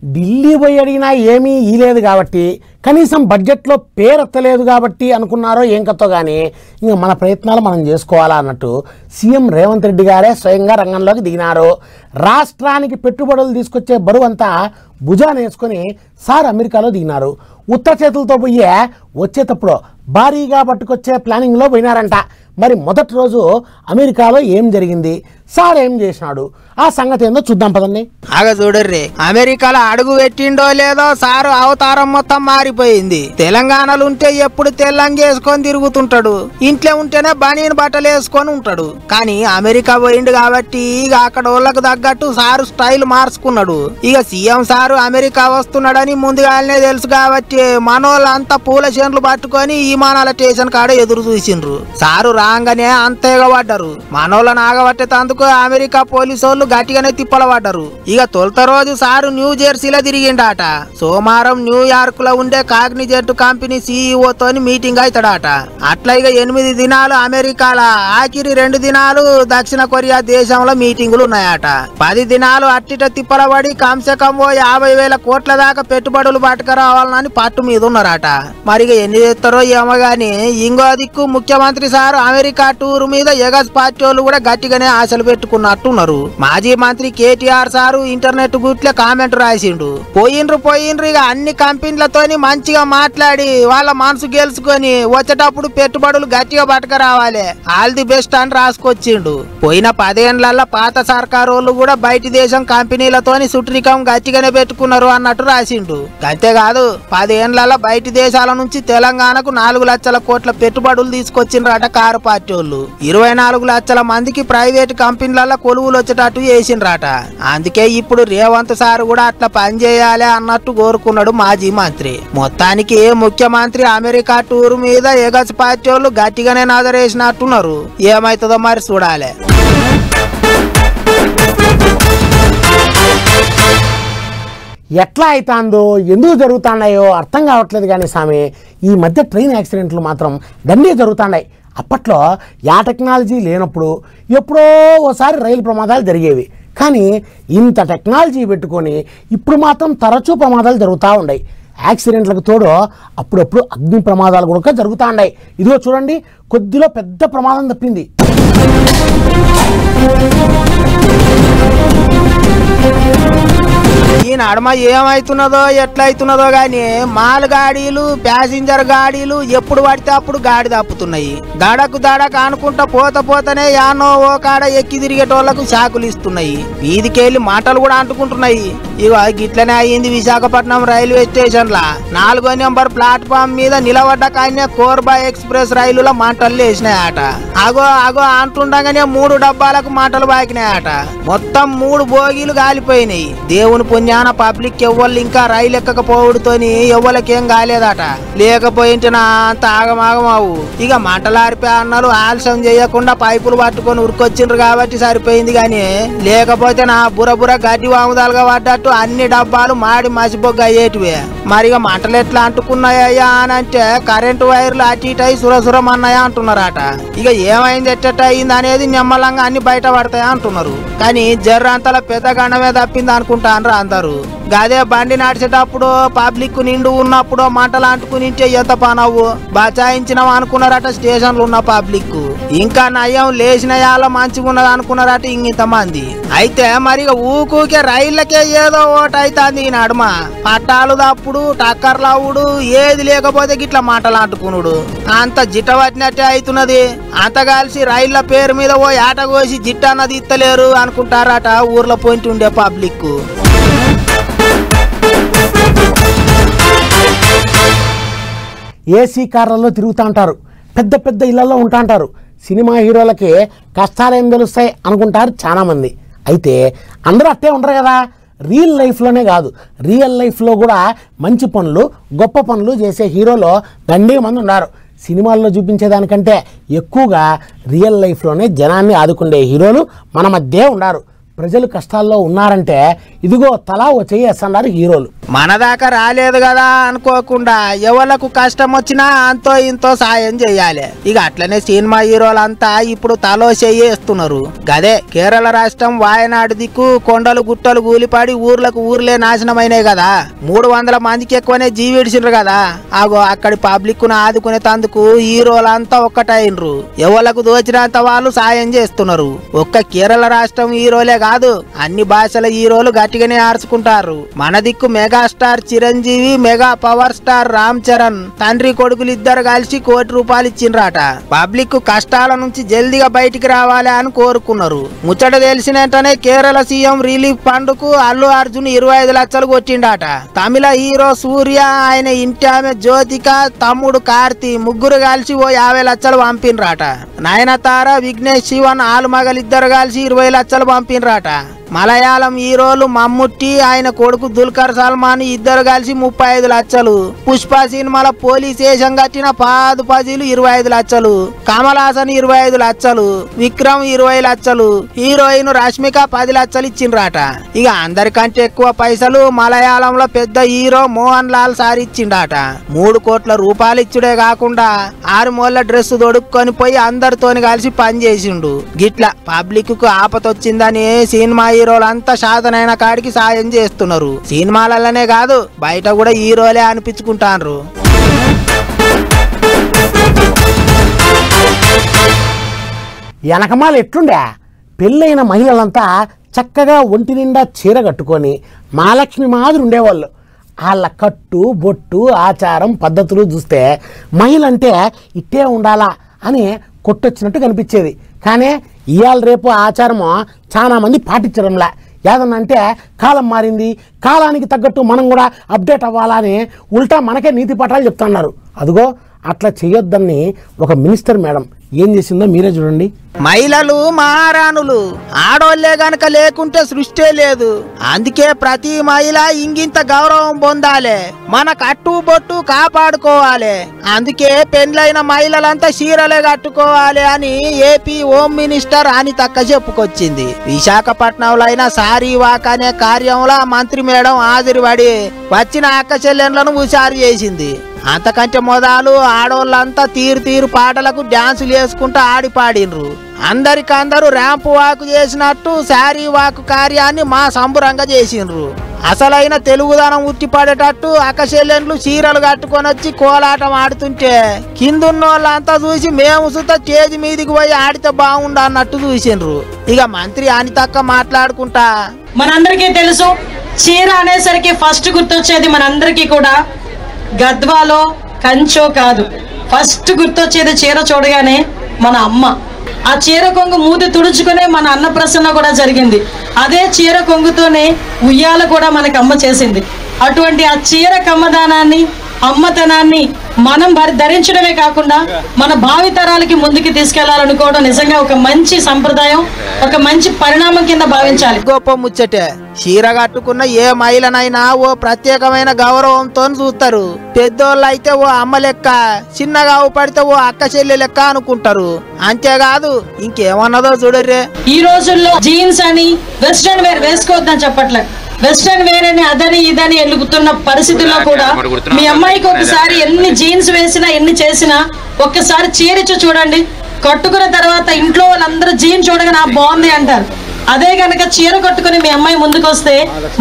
ఢిల్లీ పోయి అడిగినా ఏమీ ఇలేదు కాబట్టి, కనీసం బడ్జెట్లో పేరెత్తలేదు కాబట్టి అనుకున్నారో ఏం కథో కానీ ఇంకా మన ప్రయత్నాలు మనం చేసుకోవాలా అన్నట్టు సీఎం రేవంత్ రెడ్డి గారే స్వయంగా రంగంలోకి దిగినారు. రాష్ట్రానికి పెట్టుబడులు తీసుకొచ్చే బరువు అంతా భుజాన వేసుకొని సార్ అమెరికాలో దిగినారు. ఉత్త చేతులతో పోయే వచ్చేటప్పుడు భారీగా పట్టుకొచ్చే ప్లానింగ్లో పోయినారంట. మరి మొదటి రోజు అమెరికాలో ఏం జరిగింది, సార్ ఏం చేసినాడు, ఆ సంగతి ఏందో చూద్దాం పదండి. చూడర్రే, అమెరికాలో అడుగు పెట్టిండో లేదో సారు అవతారం మొత్తం మారిపోయింది. తెలంగాణలో ఉంటే ఎప్పుడు తెల్లంగి వేసుకొని తిరుగుతుంటాడు, ఇంట్లో ఉంటేనే బనీన్ బట్టలు వేసుకొని ఉంటాడు. కానీ అమెరికా పోయిండు కాబట్టి ఇక అక్కడ వాళ్ళకు తగ్గట్టు సారు స్టైల్ మార్చుకున్నాడు. ఇక సీఎం సారు అమెరికా వస్తున్నాడని ముందుగానే తెలుసు కాబట్టి మనోళ్ళంతా పూల చేనులు పట్టుకొని విమానాల స్టేషన్ కాడ ఎదురు చూసిండ్రు. సారు రాగానే అంతేగా పడ్డారు. మనోళ్ళని ఆగబట్టేందుకు అమెరికా పోలీసు వాళ్ళు గట్టిగానే తిప్పలబడ్డారు. ఇక తొలుత రోజు సారు న్యూ జెర్సీలో తిరిగిండట. సోమవారం న్యూయార్క్ లో ఉండే కాగ్నిజెంట్ కంపెనీ CEO తోని మీటింగ్ అవుతాడట. అట్లా ఇక 8 దినాలు అమెరికాల, ఆఖరి 2 దినాలు దక్షిణ కొరియా దేశంలో మీటింగులు ఉన్నాయట. 10 దినాలు అట్టిట తిప్పలబడి కమ్సే కమ్ 50,000 కోట్ల దాకా పెట్టుబడులు పట్టుకురావాలని పట్టు మీద ఉన్నారట. మరి ఇక ఎన్ని చేస్తారో ఏమో గాని ఇంకో దిక్కు ముఖ్యమంత్రి సారు అమెరికా టూర్ మీద ఎగస్ పార్టీ వాళ్ళు కూడా గట్టిగానే ఆశలు పెట్టుకున్నట్టున్నారు. మాజీ మంత్రి KTR సారు ఇంటర్నెట్ గుట్లే కామెంట్ రాసిండు. పోయిండ్రు ఇక అన్ని కంపెనీలతోని మంచిగా మాట్లాడి వాళ్ళ మనసు గెలుచుకొని వచ్చేటప్పుడు పెట్టుబడులు గట్టిగా పట్టుకురావాలి, ఆల్ ది బెస్ట్ అని రాసుకొచ్చిండు. పోయిన 10 ఏళ్లలో పాత సర్కారు వాళ్ళు కూడా బయటి దేశం కంపెనీలతోని సుట్రికం గట్టిగానే పెట్టుకున్నారు అన్నట్టు రాసిండు. అంతేకాదు 10 ఏళ్లలో బయటి దేశాల నుంచి తెలంగాణకు 4 లక్షల కోట్ల పెట్టుబడులు తీసుకొచ్చిండ్రట కారు పార్టీ వాళ్ళు. 24 లక్షల మందికి ప్రైవేట్ కంపెనీలలో కొలువులు వచ్చేటట్టు చేసిండ్రట. అందుకే ఇప్పుడు రేవంత్ సార్ కూడా అట్లా పనిచేయాలి అన్నట్టు కోరుకున్నాడు మాజీ మంత్రి. మొత్తానికి ముఖ్యమంత్రి అమెరికా టూర్ మీద ఎగస్ పార్టీ వాళ్ళు గట్టిగానే నజరేసినట్టున్నారు. ఏమైతుందో మరి చూడాలి. ఎట్లా అవుతుందో ఎందుకు జరుగుతున్నాయో అర్థం కావట్లేదు కానీ స్వామి, ఈ మధ్య ట్రైన్ యాక్సిడెంట్లు మాత్రం దండే జరుగుతున్నాయి. అప్పట్లో యా టెక్నాలజీ లేనప్పుడు ఎప్పుడో ఓసారి రైలు ప్రమాదాలు జరిగేవి. కానీ ఇంత టెక్నాలజీ పెట్టుకొని ఇప్పుడు మాత్రం తరచూ ప్రమాదాలు జరుగుతూ ఉన్నాయి. యాక్సిడెంట్లకు తోడు అప్పుడప్పుడు అగ్ని ప్రమాదాలు కూడా జరుగుతూ ఉన్నాయి. ఇదిగో చూడండి, కొద్దిలో పెద్ద ప్రమాదం తప్పింది. ఈ నడమ ఏమైతున్నదో ఎట్లయితున్నదో గాని మాల్ గాడీలు, ప్యాసింజర్ గాడీలు ఎప్పుడు పడితే అప్పుడు గాడి తప్పుతున్నాయి. దడకు అనుకుంటా పోతనే యానో ఓ కాడ ఎక్కి తిరిగేటోళ్లకు షాకులు ఇస్తున్నాయి. వీధికెళ్ళి మాటలు కూడా అంటుకుంటున్నాయి. ఇక గిట్లనే అయ్యింది విశాఖపట్నం రైల్వే స్టేషన్ లా 4వ నెంబర్ ప్లాట్ఫామ్ మీద నిలబడ్డ కానీ కోర్బా ఎక్స్ప్రెస్ రైలులో మంటలు లేచినాయట. అగో అంటుండగానే 3 డబ్బాలకు మంటలు బాకినాయట. మొత్తం 3 బోగీలు కాలిపోయినాయి. దేవుని పుణ్యాన పబ్లిక్ ఎవ్వరు ఇంకా రైలు ఎక్కకపోవడంతోని ఎవ్వలకేం కాలేదట. లేకపోయింటినా అంత ఆగమాగమావు. ఇక మంటలారిపే అన్నలు ఆలస్యం చేయకుండా పైపులు పట్టుకొని ఉరికొచ్చిండ్రు కాబట్టి సరిపోయింది. గాని లేకపోతే నా బుర్ర గడ్డి వాముదాలుగా పడ్డట్టు అన్ని డబ్బాలు మాడి మసిబొగ్గ అయ్యేటివే. మరిగా మంటలు ఎట్లా అంటుకున్నాయా అని అంటే కరెంటు వైర్లు అటు ఇటు అయి సురసురం అన్నాయా అంటున్నారట. ఇక ఏమైంది ఎట్టట అయింది అనేది నిమ్మలంగా అన్ని బయట పడతాయా అంటున్నారు. కానీ జర్రంతలా పెద్ద గండమే తప్పింది అనుకుంటాన్రా అందరూ. గదే బండి నడిచేటప్పుడు పబ్లిక్ నిండు ఉన్నప్పుడు మంటలు అంటుకుని ఎంత పనవు బచాయించినాం అనుకున్నారట స్టేషన్లు ఉన్న పబ్లిక్. ఇంకా నయం లేచిన యాళ్ళ మంచిగా ఉన్నది అనుకున్నారట ఇంతమంది. అయితే మరి ఊకూకే రైళ్లకే ఏదో ఓటు అవుతుంది. ఈ నడుమ పట్టాలు తప్పుడు టక్కర్లవుడు ఏది లేకపోతే గిట్లా మంటలు అంటుకునుడు అంత జిట్ట పట్టినట్టే అవుతున్నది. అంత కలిసి రైళ్ల పేరు మీద ఓ ఆట కోసి జిట్ట అన్నది ఇత్తలేరు అనుకుంటారట ఊర్లో పోయింటి ఉండే పబ్లిక్. ఏసీ కార్లలో తిరుగుతూ ఉంటారు, పెద్ద పెద్ద ఇళ్లలో ఉంటా ఉంటారు. సినిమా హీరోలకి కష్టాలేం తెలుస్తాయి అనుకుంటారు చాలామంది. అయితే అందరూ అట్టే ఉండరు కదా. రియల్ లైఫ్లోనే కాదు, రియల్ లైఫ్లో కూడా మంచి పనులు, గొప్ప పనులు చేసే హీరోలు దండే మంది ఉన్నారు. సినిమాల్లో చూపించేదానికంటే ఎక్కువగా రియల్ లైఫ్లోనే జనాన్ని ఆదుకునే హీరోలు మన మధ్య ఉన్నారు. ప్రజలు కష్టాల్లో ఉన్నారంటే ఇదిగో తలా ఓ చెయ్యేస్తున్నారు హీరోలు. మన దాకా రాలేదు కదా అనుకోకుండా ఎవరికి కష్టం వచ్చినా అంతో ఇంతో సాయం చేయాలి. ఇక అట్లనే సినిమా హీరోలంతా ఇప్పుడు తలో చెయ్యేస్తున్నారు. గదే కేరళ రాష్ట్రం వాయనాడు దిక్కు కొండలు గుట్టలు కూలిపాడి ఊర్లకు ఊర్లే నాశనమైనాయి కదా. 300 మందికి ఎక్కువనే జీవిడిసిండ్రు కదా. ఆగో అక్కడి పబ్లిక్ ను ఆదుకునే తందుకు హీరోలంతా ఒక్కటైనరు. ఎవరికి దోచినంత వాళ్ళు సాయం చేస్తున్నారు. ఒక్క కేరళ రాష్ట్రం హీరోలే కాదు, అన్ని భాషల హీరోలు గట్టిగానే ఆర్చుకుంటారు. మన దిక్కు megastar Chiranjeevi, mega power star Ram Charan తండ్రి కొడుకులు ఇద్దరు కలిసి ₹1 కోటి ఇచ్చిండ్రట. పబ్లిక్ కష్టాల నుంచి జల్దిగా బయటికి రావాలి అని కోరుకున్నారు. ముచ్చట తెలిసిన వెంటనే కేరళ సీఎం రిలీఫ్ ఫండ్ కు అల్లు అర్జున్ 25 లక్షలు కొట్టిండట. తమిళ హీరో సూర్య, ఆయన ఇంటి ఆమె జ్యోతిక, తమ్ముడు కార్తీ ముగ్గురు కలిసి ఓ 50 లక్షలు పంపినరాట. నయనతార, విఘ్నేష్ శివన్ ఆలుమగలిద్దరు కలిసి 20 లక్షలు పంపినరాట. మలయాళం హీరోలు మమ్ముట్టి, ఆయన కొడుకు దుల్కర్ సల్మాన్ ఇద్దరు కలిసి 35 లక్షలు. పుష్ప సినిమాలో పోలీస్ వేషం కట్టిన పాదు పజీలు 25 లక్షలు. కమల్ హాసన్ 25 లక్షలు. విక్రమ్ 20 లక్షలు. హీరోయిన్ రష్మిక 10 లక్షలు ఇచ్చిండ్రాట. ఇక అందరికంటే ఎక్కువ పైసలు మలయాళంలో పెద్ద హీరో మోహన్ లాల్ సార్ ఇచ్చిండాట. 3 కోట్ల రూపాయలు ఇచ్చుడే కాకుండా 6 మూల డ్రెస్ దొడుక్కొని పోయి అందరితోని కలిసి పనిచేసిండు. గిట్ల పబ్లిక్ కు ఆపతొచ్చిందని సినిమా హీరోలంతా సాధనైన కాడికి సాయం చేస్తున్నారు. సినిమాలనే కాదు బయట కూడా హీరోలే అనిపించుకుంటారు. వెనకమాల ఎట్లుండే పెళ్ళైన మహిళలంతా చక్కగా ఒంటి నిండా చీర కట్టుకొని మహాలక్ష్మి మాదిరి ఉండేవాళ్ళు. వాళ్ళ కట్టు బొట్టు ఆచారం పద్ధతులు చూస్తే మహిళ అంటే ఇట్టే ఉండాలా అని కొట్టొచ్చినట్టు కనిపించేది. కానీ ఇవాళ రేపు ఆచారము చాలా మంది పాటించడంలా. ఏదన్నా అంటే కాలం మారింది, కాలానికి తగ్గట్టు మనం కూడా అప్డేట్ అవ్వాలని ఉల్టా మనకే నీతి పాఠాలు చెప్తున్నారు. అదిగో అట్లా చేయొద్దని ఒక మినిస్టర్ మేడం ఏం చేసిందో మీరే చూడండి. మహిళలు మహారాణులు, ఆడోళ్లే గనక లేకుంటే సృష్టి లేదు. అందుకే ప్రతి మహిళ ఇంగింత గౌరవం పొందాలి, మన కట్టు బొట్టు కాపాడుకోవాలి. అందుకే పెండ్లైన మహిళలంతా చీరలే కట్టుకోవాలి అని ఏపీ హోమ్ మినిస్టర్ అనితక్క చెప్పుకొచ్చింది. విశాఖపట్నంలో అయిన సారీ వాక్ అనే కార్యంలో మంత్రి మేడం హాజరుపడి వచ్చిన అక్క చెల్లెండ్లను హుషారు చేసింది. అంతకంటే మొదలు ఆడోళ్ళంతా తీరు పాటలకు డాన్సులు వేసుకుంటూ ఆడిపాడినరు. అందరికందరూ ర్యాంపు వాక్ చేసినట్టు శారీ వాక్ కార్యాన్ని మా సంబురంగా చేసిండ్రు. అసలైన తెలుగుదనం ఉట్టిపడేటట్టు అక్కచెల్లెండ్లు చీరలు కట్టుకొని వచ్చి కోలాటం ఆడుతుంటే కిందున్న వాళ్ళంతా చూసి మేము సుత స్టేజ్ మీదికి పోయి ఆడితే బాగుండు అన్నట్టు చూసిండ్రు. ఇక మంత్రి అనితక్క మాట్లాడుకుంటా, మనందరికీ తెలుసు చీర అనేసరికి ఫస్ట్ గుర్తొచ్చేది మనందరికీ కూడా గద్వాలో కంచో కాదు, ఫస్ట్ గుర్తొచ్చేది చీర చూడగానే మన అమ్మ. ఆ చీర కొంగు మూతి తుడుచుకునే మన అన్నప్రసన్న కూడా జరిగింది. అదే చీర కొంగుతోనే ఉయ్యాల కూడా మనకి అమ్మ చేసింది. అటువంటి ఆ చీర కమ్మదానాన్ని, అమ్మతనాన్ని మనం ధరించడమే కాకుండా మన భావితరాలకి ముందుకు తీసుకెళ్లాలనుకోవడం నిజంగా ఒక మంచి సంప్రదాయం, ఒక మంచి పరిణామం కింద భావించాలి. గొప్ప ముచ్చటే. చీర కట్టుకున్న ఏ మహిళనైనా ఓ ప్రత్యేకమైన గౌరవంతో చూస్తారు. పెద్దోళ్ళు అయితే ఓ అమ్మ లెక్క, చిన్నగా పడితే ఓ అక్క చెల్లె లెక్క అనుకుంటారు. అంతేకాదు ఇంకేమన్నదో చూడర్రే. ఈ రోజుల్లో జీన్స్ అని వెస్ట్రన్ వేర్ వేసుకోవద్దని చెప్పట్లే, వెస్టర్న్ వేర్ అని అదని ఇదని ఎలుగుతున్న పరిస్థితుల్లో కూడా మీ అమ్మాయికి ఒకసారి ఎన్ని జీన్స్ వేసినా ఎన్ని చేసినా ఒక్కసారి చీరిచ్చి చూడండి. కట్టుకున్న తర్వాత ఇంట్లో వాళ్ళందరూ జీన్స్ చూడగానే బాగుంది అంటారు. అదే గనక చీర కట్టుకుని మీ అమ్మాయి ముందుకు వస్తే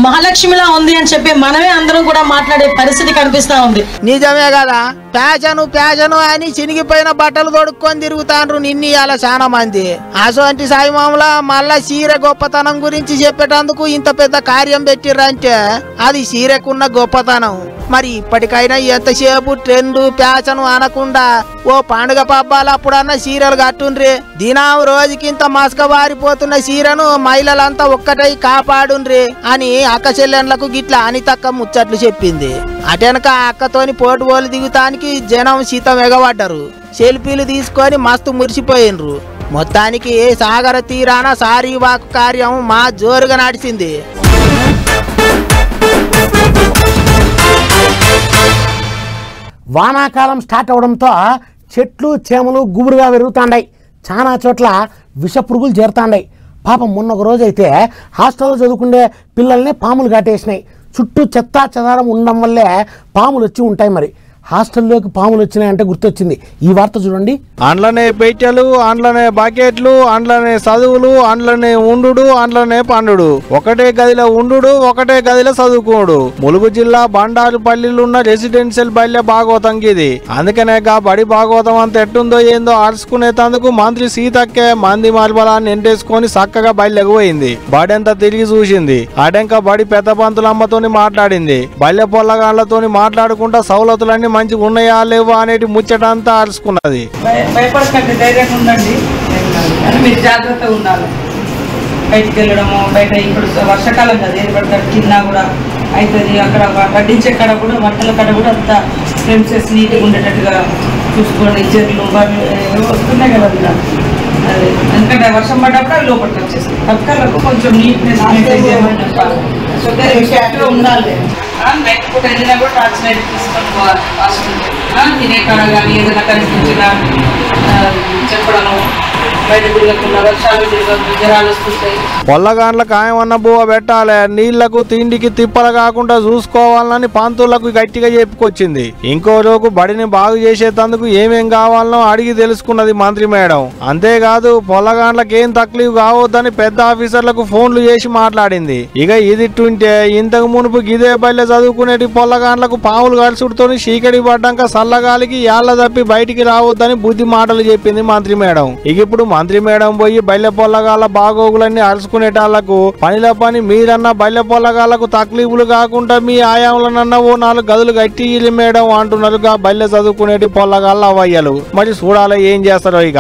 మహాలక్ష్మిలా ఉంది అని చెప్పి మనమే అందరం కూడా మాట్లాడే పరిస్థితి కనిపిస్తా ఉంది. నిజమే కదా, ప్యాచను అని చినిగిపోయిన బట్టలు తొడుక్కొని తిరుగుతాండ్రు నిన్నీయాల చాలా మంది. అసోంటి సాయిమాముల మళ్ళా చీర గొప్పతనం గురించి చెప్పేటందుకు ఇంత పెద్ద కార్యం పెట్టిర్రంటే అది చీరకున్న గొప్పతనం. మరి ఇప్పటికైనా ఎంతసేపు ట్రెండ్ ప్యాచను అనకుండా ఓ పండుగ పబ్బాలు అప్పుడన్నా చీరలు కట్టుండ్రి. దినం రోజుకింత మస్క బారిపోతున్న చీరను మహిళలంతా ఒక్కటై కాపాడుండ్రి అని అక్క చెల్లెండ్లకు గిట్ల అనితక్క ముచ్చట్లు చెప్పింది. అటెనక అక్కతోని పోటుబోలు దిగుతానికి జనం శీతం ఎగబడ్డరు. సెల్ఫీలు తీసుకొని మస్తు మురిసిపోయినరు. మొత్తానికి సాగర తీరాన సారీ వాక్ కార్యం మా జోరుగా నడిచింది. వానాకాలం స్టార్ట్ అవడంతో చెట్లు చేమలు గుబురుగా పెరుగుతాండాయి. చాలా చోట్ల విష పురుగులు చేరుతాండాయి. పాపం మొన్న ఒక రోజు అయితే హాస్టల్లో చదువుకునే పిల్లల్ని పాములు కాటేసినాయి. చుట్టూ చెత్తా చెదారం ఉండడం వల్లే పాములు వచ్చి ఉంటాయి. మరి హాస్టల్లోకి పాములు వచ్చినాయంటే గుర్తొచ్చింది ఈ వార్త చూడండి. అండ్లనే పెట్టెలు, అండ్లనే బకెట్లు, అండ్లనే చదువులు, అండ్లనే ఉండు, అండ్లనే పండుడు. ఒకటే గదిలో ఉండు, ఒకటే గదిలో చదువుకోడు. ములుగు జిల్లా బండారుపల్లిలో ఉన్న రెసిడెన్షియల్ బల్లె భాగవతం ఇది. అందుకనే బడి భాగవతం అంత ఎట్టుందో ఏందో ఆర్చుకునేందుకు మంత్రి సీతక్కే మంది మల్బలాన్ని ఎంటేసుకొని చక్కగా బల్లెకు పోయింది. బడెంత తిరిగి చూసింది. అడెంక బడి పెద్ద పంతులమ్మతోని మాట్లాడింది. బల్లె పొల్లగాళ్లతోని మాట్లాడుకుంటా సౌలతులన్నీ మంచిగా ఉన్నాయా లేవా అనేటి ముచ్చటంతా అరుచుకున్నది. భయపడకండి, ధైర్యంగా ఉండండి, మీరు జాగ్రత్తగా ఉండాలి. బయటికి వెళ్ళడము, బయట ఇప్పుడు వర్షాకాలం కదా, ఏది పడితే తిన్నా కూడా అవుతుంది. అక్కడ వడ్డించే కాడ కూడా, వంటల కాడ కూడా అంతా ఫ్రెండ్సెస్ నీట్గా ఉండేటట్టుగా చూసుకోండి. చెర్లు వస్తున్నాయి కదా అక్కడ, అదే ఎందుకంటే వర్షం పడ్డప్పుడు అవి లోపలికి వచ్చేస్తాయి. పక్కలకు కొంచెం నీట్నెస్ ఉండాలి. నైట్ పూట వెళ్ళినా కూడా టార్చ్ లైట్ తీసుకొని పోవాలి. తినే కాడ కానీ ఏదైనా కనిపించినా చెప్పడము, బయట తిరగకుండా, వర్షాలు తిరగదు, జ్వరాలు వస్తుంటాయి. పొల్లగాండ్లకు ఆయమన్న బువ్వ పెట్టాలి, నీళ్లకు తిండికి తిప్పలు కాకుండా చూసుకోవాలని పంతులకు గట్టిగా చెప్పుకొచ్చింది. ఇంకో రోజు బడిని బాగు చేసేందుకు ఏమేం కావాలనో అడిగి తెలుసుకున్నది మంత్రి మేడం. అంతేకాదు పొల్లగాండ్లకు ఏం తక్లీఫ్ కావద్దని పెద్ద ఆఫీసర్లకు ఫోన్లు చేసి మాట్లాడింది. ఇక ఇదిట్టుంటే ఇంతకు మునుపు గిదే బల్లె చదువుకునేటి పొల్లగాండ్లకు పాములు గడుచుడుతోని చీకటి పడ్డాక చల్లగాలికి యాళ్ళ తప్పి బయటికి రావద్దని బుద్ధి మాటలు చెప్పింది మంత్రి మేడం. ఇక ఇప్పుడు మంత్రి మేడం పోయి బల్లె పొల్లగాళ్ళ బాగోగులన్నీ అరుచుకునేటాళ్లకు పనిలో పని మీరన్న బల్లె పొల్లగాళ్లకు తక్లీఫులు కాకుండా మీ ఆయాంలనన్న ఓ 4 గదులు గట్టి ఇల్లు మేడం అంటున్నారుగా బల్లె చదువుకునేటి పొల్లగాళ్ళ అవయ్యలు. మరి చూడాలి ఏం చేస్తారో. ఇక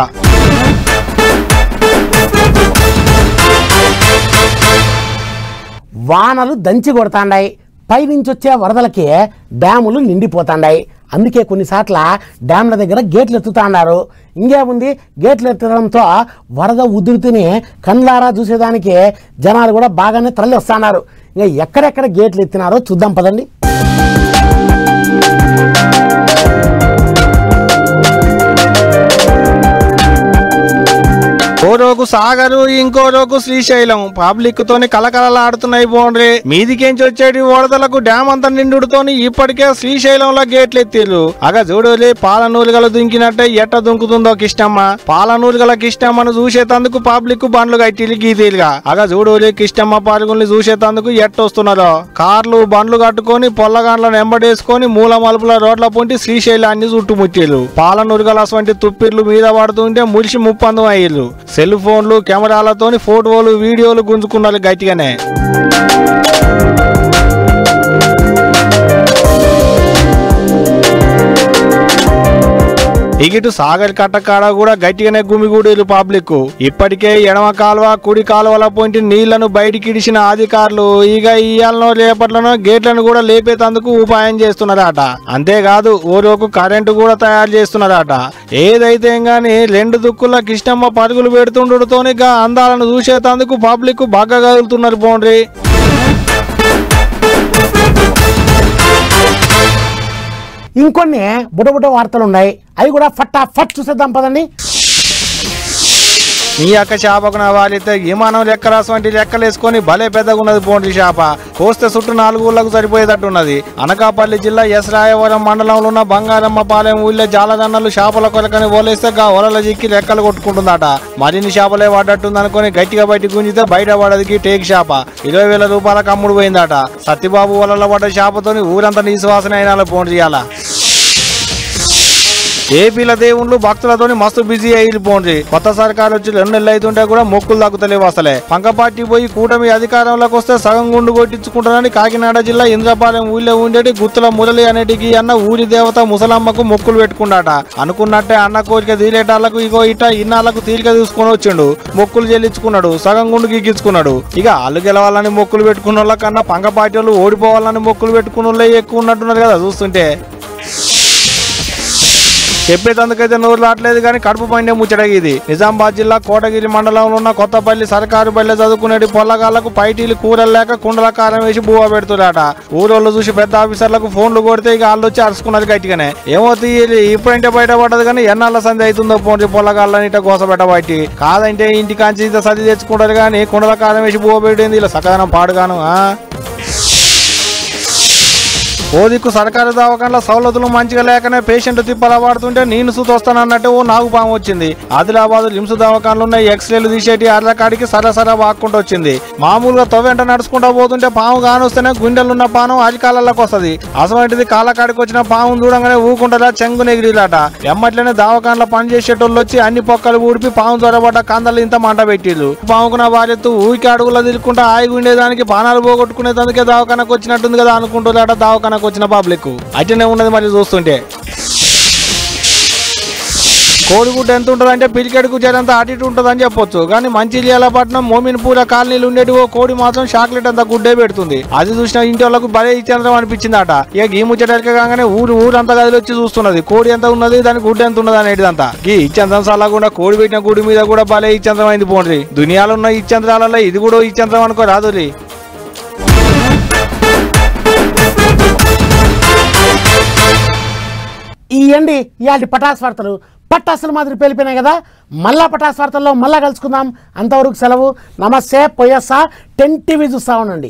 వానలు దంచి కొడతాండాయి. పైనుంచి వచ్చే వరదలకి డ్యాములు నిండిపోతాండాయి. అందుకే కొన్నిసార్ల డ్యామ్ల దగ్గర గేట్లు ఎత్తుతాండారు. ఇంకేముంది, గేట్లు ఎత్తడంతో వరద ఉధృతిని కళ్ళారా చూసేదానికి జనాలు కూడా బాగానే తరలి వస్తున్నారు. ఇంకా ఎక్కడెక్కడ గేట్లు ఎత్తినారో చూద్దాం పదండి. ఓ రోజు సాగరు, ఇంకో రోజు శ్రీశైలం పబ్లిక్ తోని కలకలలాడుతున్నాయి. బోండ్రి మీదికేంచి వచ్చేటి వరదలకు డ్యామ్ అంతా నిండుతోని ఇప్పటికే శ్రీశైలంలో గేట్లు ఎత్తిర్రు. అగ చూడలే పాలనూలుగలు దుంకినట్టే ఎట్ట దుంకుతుందో కిష్టమ్మ. పాలనూలుగల కిష్టమ్మను చూసేటందుకు పబ్లిక్ బండ్లు కట్టిలు గీతీలుగా. అగ చూడలే కిష్టమ్మ పారుగుల్ని చూసేటందుకు ఎట్టొస్తున్నారో. కార్లు బండ్లు కట్టుకొని పొల్లగాండ్లను ఎంబడేసుకొని మూల మలుపుల రోడ్ల పొంటి శ్రీశైలాన్ని చుట్టుముట్టిర్రు. పాలనూలుగల అటువంటి తుప్పిర్లు మీద పడుతుంటే మురిసి ముప్పందం అయ్యిర్రు. సెల్ ఫోన్లు కెమెరాలతోని ఫోటోలు వీడియోలు గుంజుకున్నారు గట్టిగానే. ఇటు సాగర్ కట్టకాడ కూడా గట్టిగానే గుమిగూడేరు పబ్లిక్. ఇప్పటికే ఎడమ కాలువ కుడి కాలువల పొంటి నీళ్లను బయటికిడిచిన అధికారులు ఇక ఇయ్యాలనో రేపట్లనో గేట్లను కూడా లేపేందుకు ఉపాయం చేస్తున్నారట. అంతేకాదు ఓరోకు కరెంటు కూడా తయారు చేస్తున్నారట. ఏదైతే గాని 2 దుక్కుల కిష్టమ్మ పరుగులు పెడుతుండటతోని అందాలను చూసేందుకు పబ్లిక్ బాగా కదులుతున్నారు. పోండ్రి ఇంకొన్ని బుడబుడ వార్తలు ఉన్నాయి, అవి కూడా ఫట్ చూసేద్దాం పదండి. మీ అక్క చేపకు నా వాలితే విమానం లెక్కరాసు వంటి లెక్కలేసుకొని భలే పెద్దగా ఉన్నది. పోండ్రి చేప కోస్తే చుట్టూ 4 ఊళ్ళకు సరిపోయేటట్టున్నది. అనకాపల్లి జిల్లా ఎస్రాయవరం మండలంలో ఉన్న బంగారమ్మ పాలెం ఊళ్ళో జాలదన్నలు చేపల కొలకని ఓలేస్తే ఒలల జిక్కి లెక్కలు కొట్టుకుంటుందట. మరిన్ని చేపలే పడ్డట్టుంది అనుకుని గట్టిగా బయట గుంజితే బయట పడదికి టేక్ చేప 20,000 రూపాయలకు అమ్ముడు పోయిందట. సత్యబాబు వలల పడ్డ చేపతోని ఊరంతా నీసువాసన అయినా పోండ్రి. అలా ఏపీల దేవుళ్ళు భక్తులతోని మస్తు బిజీ అయ్యి పోండ్రి. కొత్త సర్కారు వచ్చి 2 నెలలు అవుతుంటే కూడా మొక్కులు తగ్గుతలేవు. అసలే పంక పార్టీ పోయి కూటమి అధికారంలోకి వస్తే సగం గుండు కొట్టించుకుంటారని కాకినాడ జిల్లా ఇంద్రపాలెం ఊళ్ళో ఉండేటి గుత్తుల మురళి అనేటికి అన్న ఊరి దేవత ముసలమ్మకు మొక్కులు పెట్టుకున్నాట. అనుకున్నట్టే అన్న కోరిక తీరేటాళ్లకు ఇగో ఇట ఇన్నాళ్లకు తీరిక తీసుకొని వచ్చిండు. మొక్కులు చెల్లించుకున్నాడు, సగం గుండు గీకించుకున్నాడు. ఇక అల్లు గెలవాలని మొక్కులు పెట్టుకున్న వాళ్ళ కన్నా పంక పార్టీ వాళ్ళు ఓడిపోవాలని మొక్కులు పెట్టుకున్న వాళ్ళే ఎక్కువ ఉన్నట్టున్నారు కదా చూస్తుంటే. చెప్పేందుకైతే నోరు రావట్లేదు కానీ కడుపు పండే ముచ్చటగా ఇది. నిజామాబాద్ జిల్లా కోటగిరి మండలంలో ఉన్న కొత్తపల్లి సర్కారు బళ్ళె చదువుకునేటి పొల్లగాళ్లకు పైటీలు కూరలు లేక కుండల కారం వేసి బువ్వ పెడుతున్నారట. ఊరోళ్ళు చూసి పెద్ద ఆఫీసర్లకు ఫోన్లు కొడితే ఇక వాళ్ళు వచ్చి అరుచుకున్నారు గట్టిగానే. ఏమో ఇప్పుడంటే బయటపడ్డది కానీ ఎన్నాళ్ళ సంధి అవుతుందో పోండి పొల్లగాళ్ళని ఇట్లా గోసపెట్టబట్టి. కాదంటే ఇంటికాంచి ఇంత సది తెచ్చుకుంటారు కానీ కుండల కారం వేసి బువ్వ పెట్టింది ఇలా సకదనం పాడుగాను. ఓదిక్కు సర్కారు దవాఖానలో సౌలతులు మంచిగా లేకనే పేషెంట్ తిప్పలా వాడుతుంటే నేను వస్తానన్నట్టు ఓ నాగుపాము వచ్చింది. ఆదిలాబాద్ లిమ్స్ దవాఖానలు ఉన్న ఎక్స్రేలు తీసేటి అర్రకాడికి సరసర వాక్కుంటూ వచ్చింది. మామూలుగా తవ్వెంట నడుచుకుంటా పోతుంటే పాము కానొస్తేనే గుండెలున్న పానం అరికాలలోకి వస్తుంది. అసలు కాళ్ళకాడికి వచ్చిన పాము చూడంగానే ఊకుంటారా చెంగు నెగిరిలాట. ఎమ్మట్లనే దవాఖానలో పని చేసేటోళ్ళు వచ్చి అన్ని పొక్కలు ఊడిపి పాము జ్వరబడ్డ కందలు ఇంత మంట పెట్టిళ్ళు. పాముకున్న బాధ్యత ఊరికి అడుగులో తిరుగుకుంటా హాయిగా ఉండేదానికి పానాలు పోగొట్టుకునేదానికే దవాఖానకు వచ్చినట్టుంది కదా అనుకుంటున్నాట దవాఖాన వచ్చిన పబ్లిక్ అట్లనే ఉన్నది. మరి చూస్తుంటే కోడిగుడ్డ ఎంత ఉంటుంది అంటే పిలికెడుకు జరంతా అటు ఇటు ఉంటుంది అని చెప్పొచ్చు. కానీ మంచిర్యాలపట్నం మోమిన్పూర కాలనీలు ఉండేటి ఓ కోడి మాత్రం చాక్లెట్ అంతా గుడ్డే పెడుతుంది. అది చూసిన ఇంటి వాళ్ళకు భలే ఇచ్చేంద్రం అనిపించిందట. ఇక గీ ముచ్చటక కాగానే ఊరంతా గదిలో వచ్చి చూస్తున్నది కోడి ఎంత ఉన్నది దాని గుడ్డ ఎంత ఉన్నది అనేటిదంతా. గీ ఇచ్చంద్రం సలాకుండా కోడి పెట్టిన గుడి మీద కూడా భలే ఇచ్చంద్రం అయింది. పోండ్రి దునియాలో ఉన్న ఇచ్చంద్రాలలో ఇది కూడా ఇచ్చంద్రం అనుకో రాదురి. ఇయాటి పటాస్ వార్తలు పట్టాసుల మాదిరి పేలిపోయినాయి కదా. మళ్ళా పటాస్ వార్తల్లో మళ్ళా కలుసుకుందాం. అంతవరకు సెలవు. నమస్తే. పొయ్యస్సా 10 టీవీ చూస్తా ఉండండి.